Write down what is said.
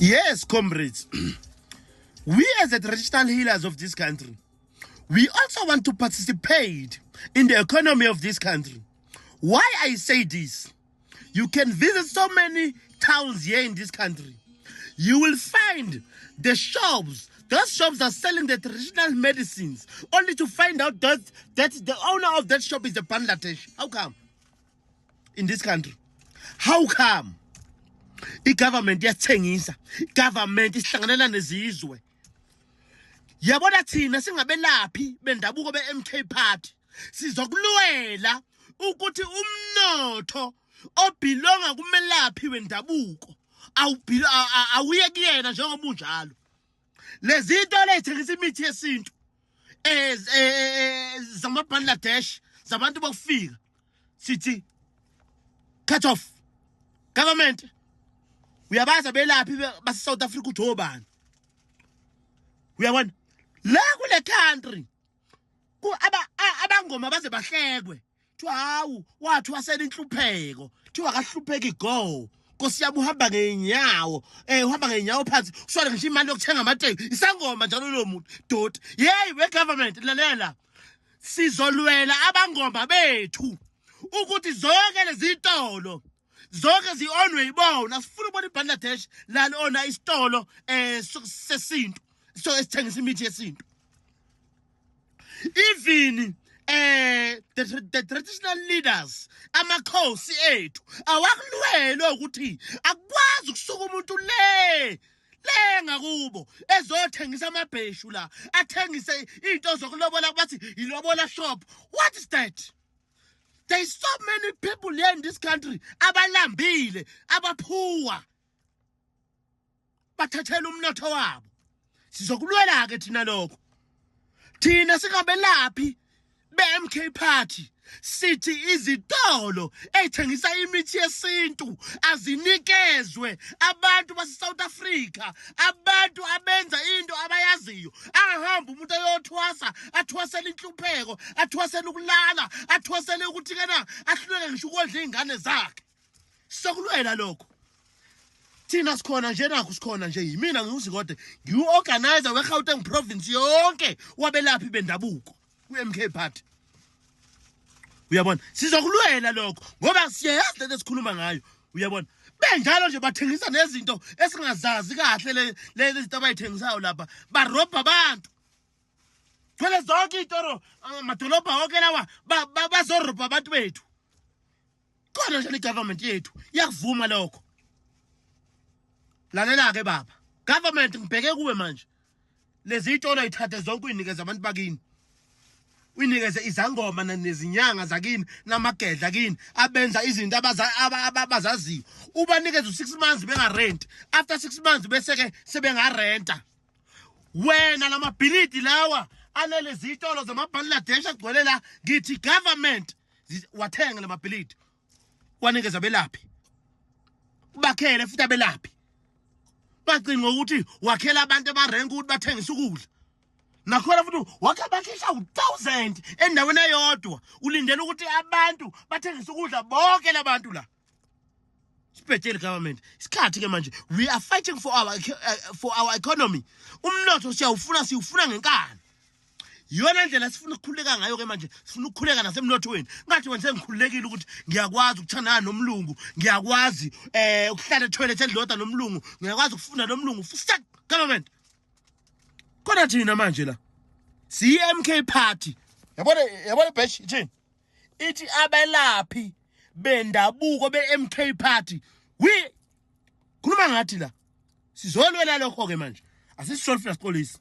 Yes, comrades. We as the traditional healers of this country, we also want to participate in the economy of this country. Why I say this? You can visit so many towns here in this country. You will find the shops. Those shops are selling the traditional medicines, only to find out that the owner of that shop is a Bangladesh. How come? In this country. How come? The government iyathengisa, government ihlanganela nezizwe. Yabona thina singabelaphi bendabuko be-MK Party sizokulwela ukuthi umnotho obhilonga kumelaphi wendabuko awuye kuyena njengoba unjalo. Lezi zinto lezithengisa imithi yesintu zama Bangladesh zabantu bokufika sithi cut off. Government uyabaza belaphi base South Africa ujobani. Uyabona la kule country abangoma baze bahlekwe thiwa hawu wathi wasela inhlupheko thiwa akahlupheki go Nkosi yami uhamba ngenyawo uhamba ngenyawo phansi uswele ngisho imali yokuthenga amateki isangoma njalo lo muntu dot hey we government lalela sizolwela abangoma bethu ukuthi zonke lezi zitolo zonke zionwe ibona sifuna ubona iBangladesh la ona isitolo sesintu so esithengisa imithi yesintu. Even the traditional leaders amakhosi ethu awakulwela ukuthi akwazi ukusuka umuntu le ngakubo ezothengisa amabheshu la athengise into zokulobola bathi ilobola shop. What is that? There is so many people here in this country abalambile abaphuwa bathathela umnotho wabo. Sizokulwela ke thina lokho. Thina singabelaphi be-MK Party sithi izitolo ezithengisa imithi yesintu azinikezwe abantu base South Africa, abantu abenza into abayaziyo. Angahamba umuntu ayothwasa athwasela inhlupheko, athwasela ukulala, athwasela ukuthi kana ahluleke ngisho ukondla izingane zakhe. Sizokulwela lokho. Thina sikhona nje nakho sikhona nje yimina ngiyuzikode ngiu-organizer we-Gauteng province yonke wabelaphi bendabuko ku-MK Party. Uyabona sizokulwela lokho ngoba siyayazi lento esikhuluma ngayo. Uyabona benjalo nje bathengisa nezinto esingazazi kahle lezi zinto abayithengisayo lapha barobha abantu. Phela zonke itoro amadolobha wonke lawa bazorobha abantu bethu. Khona nje igovernment yethu iyakuvuma lokho. Lalela ke baba, government ngibheke kuwe manje. Lezi itolo ayithathe zonke uyinikeza abantu bakini. Uyinikeze izangoma nezinyanga zakini namagedla kini abenza izinto abazaziyo. Ubanikeze u6 months bengarent. After 6 months bese ke sebengarenta. Wena lamabhilidi lawa alele zitolo zamaBangladesh agcwele la ngithi government wathenga lamabhilidi. Wanikeza belaphi. Bakhele futhi abelaphi. Bacini ngokuthi wakhela abantu abarenka ukuthi bathengise ukudla. Nakhona futhi wakhe bakhisha 1000 endaweni eyodwa ulindele ukuthi abantu bathengise ukudla bonke labantu la. Sibhedele government. Isikhathi ke manje we are fighting for our economy. Umnotho siyufuna ngenkani. Yona ndlela sifuna ukukhuleka ngayo ke manje sifuna ukukhuleka nasemnothweni. Ngathi wena sengikhulekile ukuthi ngiyakwazi ukuthandana nomlungu, ngiyakwazi ukuhlala etoilet endloda nomlungu, ngiyakwazi ukufunda nomlungu. Fuck government. Khona thina manje la. Si-MK Party. Yabona bash ithini? Ithi abelaphi bendabuko be-MK Party. We khuluma ngathi la. Sizolwela lokho ke manje. Asisisho futhi sipolice.